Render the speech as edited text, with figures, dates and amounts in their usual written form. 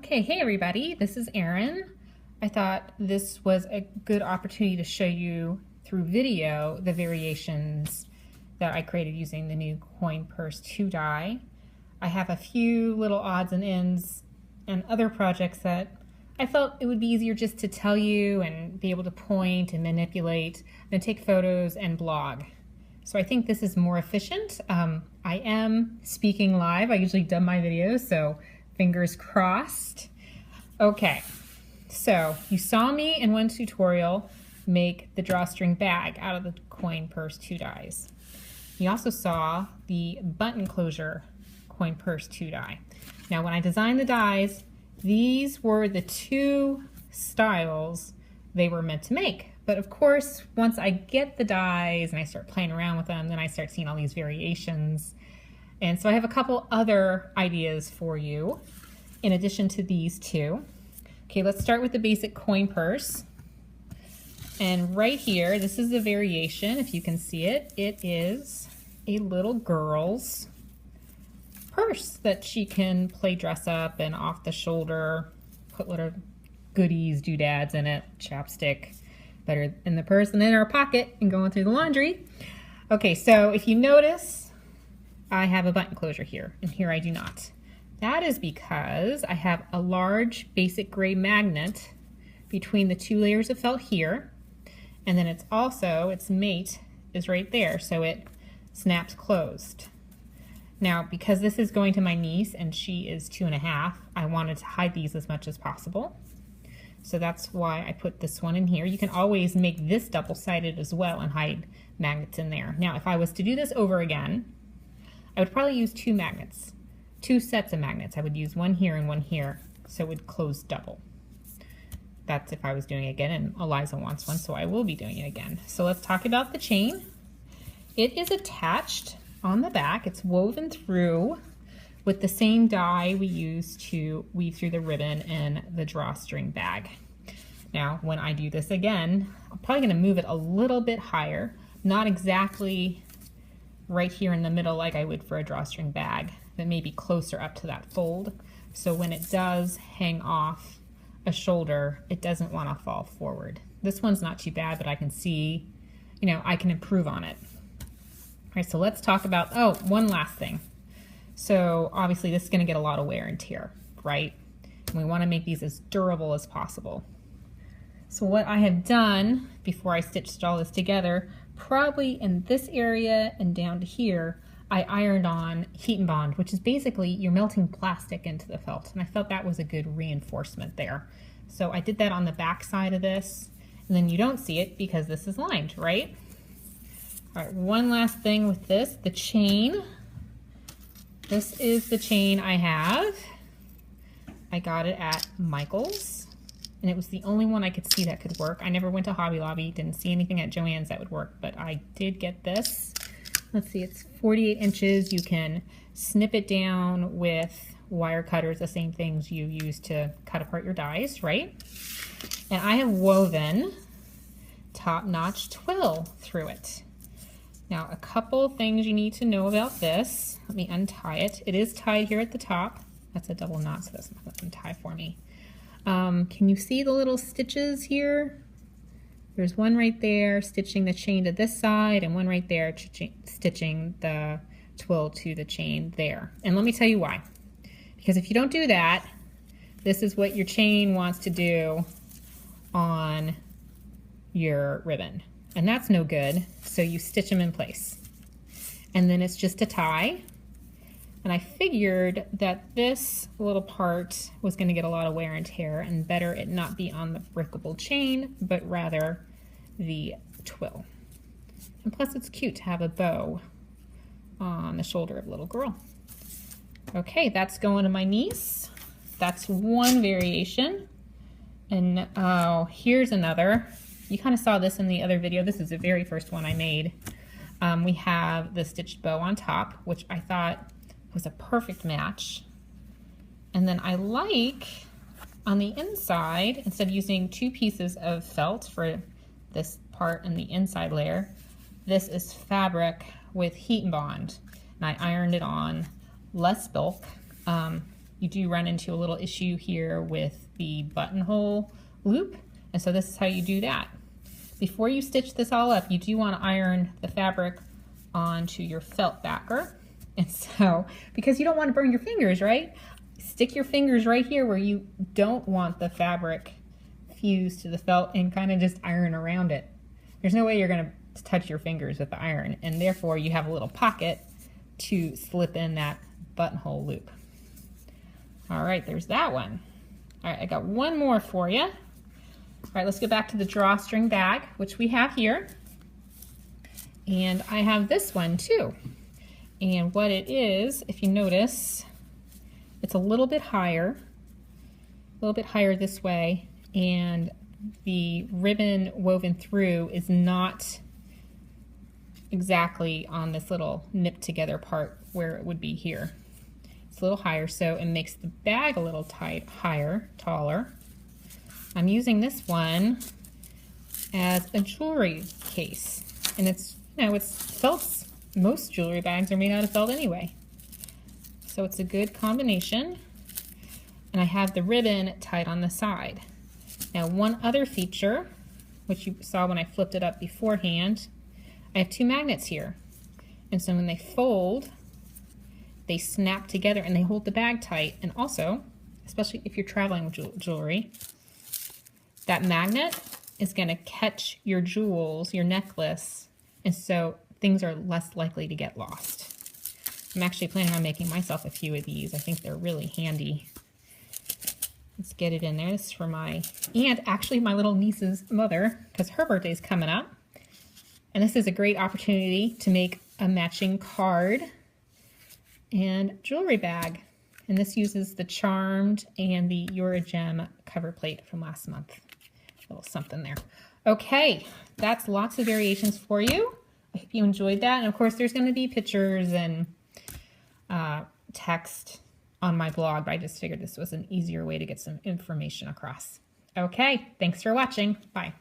Okay, hey everybody, this is Erin. I thought this was a good opportunity to show you through video the variations that I created using the new coin purse 2 die. I have a few little odds and ends and other projects that I felt it would be easier just to tell you and be able to point and manipulate than take photos and blog. So I think this is more efficient. I am speaking live. I usually dub my videos, so fingers crossed. Okay, so you saw me in one tutorial make the drawstring bag out of the coin purse 2 dies. You also saw the button closure coin purse 2 die. Now when I designed the dies, these were the 2 styles they were meant to make. But of course, once I get the dies and I start playing around with them, then I start seeing all these variations. And so I have a couple other ideas for you in addition to these 2. Okay, let's start with the basic coin purse. And right here, this is a variation, if you can see it. It is a little girl's purse that she can play dress up and off the shoulder, put little goodies, doodads in it, chapstick, better in the purse than in our pocket and going through the laundry. Okay, so if you notice, I have a button closure here, and here I do not. That is because I have a large basic gray magnet between the 2 layers of felt here, and then it's also, its mate is right there, so it snaps closed. Now, because this is going to my niece and she is 2.5, I wanted to hide these as much as possible. So that's why I put this one in here. You can always make this double-sided as well and hide magnets in there. Now, if I was to do this over again, I would probably use 2 magnets, 2 sets of magnets. I would use one here and one here, so it would close double. That's if I was doing it again, and Eliza wants one, so I will be doing it again. So let's talk about the chain. It is attached on the back. It's woven through with the same die we used to weave through the ribbon in the drawstring bag. Now, when I do this again, I'm probably gonna move it a little bit higher, not exactly right here in the middle like I would for a drawstring bag, but maybe closer up to that fold. So when it does hang off a shoulder, it doesn't want to fall forward. This one's not too bad, but I can see, I can improve on it. All right, so let's talk about, one last thing. So obviously this is going to get a lot of wear and tear, right? And we want to make these as durable as possible. So what I have done before I stitched all this together, probably in this area and down to here, I ironed on heat and bond, which is basically you're melting plastic into the felt. And I felt that was a good reinforcement there. So I did that on the back side of this, and then you don't see it because this is lined, right? All right, one last thing with this, the chain. This is the chain I have. I got it at Michael's. And it was the only one I could see that could work. I never went to Hobby Lobby, didn't see anything at Joann's that would work, but I did get this. Let's see, it's 48 inches. You can snip it down with wire cutters, the same things you use to cut apart your dies, right? And I have woven top-notch twill through it. Now, a couple things you need to know about this. Let me untie it. It is tied here at the top. That's a double knot, so that's not going to untie for me. Can you see the little stitches here? There's one right there stitching the chain to this side and one right there stitching the twill to the chain there. And let me tell you why. Because if you don't do that, this is what your chain wants to do on your ribbon. And that's no good, so you stitch them in place. And then it's just a tie. And I figured that this little part was going to get a lot of wear and tear, and better it not be on the breakable chain, but rather the twill. And plus it's cute to have a bow on the shoulder of a little girl. Okay, that's going to my niece. That's one variation. And here's another. You kind of saw this in the other video. This is the very first one I made. We have the stitched bow on top, which I thought was a perfect match. And then I like on the inside, instead of using 2 pieces of felt for this part and the inside layer, this is fabric with heat and bond. And I ironed it on less bulk you do run into a little issue here with the buttonhole loop. And so this is how you do that. Before you stitch this all up, you do want to iron the fabric onto your felt backer. And so, because you don't want to burn your fingers, right? Stick your fingers right here where you don't want the fabric fused to the felt and kind of just iron around it. There's no way you're going to touch your fingers with the iron, and therefore you have a little pocket to slip in that buttonhole loop. All right, there's that one. All right, I got one more for you. All right, let's go back to the drawstring bag, which we have here. And I have this one too. And what it is, if you notice, it's a little bit higher this way, and the ribbon woven through is not exactly on this little knit together part where it would be here. It's a little higher, so it makes the bag a little taller. I'm using this one as a jewelry case, and it's, you know, it's felts. Most jewelry bags are made out of felt anyway. So it's a good combination. And I have the ribbon tied on the side. Now, one other feature, which you saw when I flipped it up beforehand, I have two magnets here. And so when they fold, they snap together and they hold the bag tight. And also, especially if you're traveling with jewelry, that magnet is going to catch your jewels, your necklace, and so things are less likely to get lost. I'm actually planning on making myself a few of these. I think they're really handy. Let's get it in there. This is for my aunt, actually my little niece's mother, because her birthday's coming up. And this is a great opportunity to make a matching card and jewelry bag. And this uses the Charmed and the You're a Gem cover plate from last month. A little something there. Okay, that's lots of variations for you. I hope you enjoyed that. And of course, there's going to be pictures and text on my blog, but I just figured this was an easier way to get some information across. Okay, thanks for watching. Bye.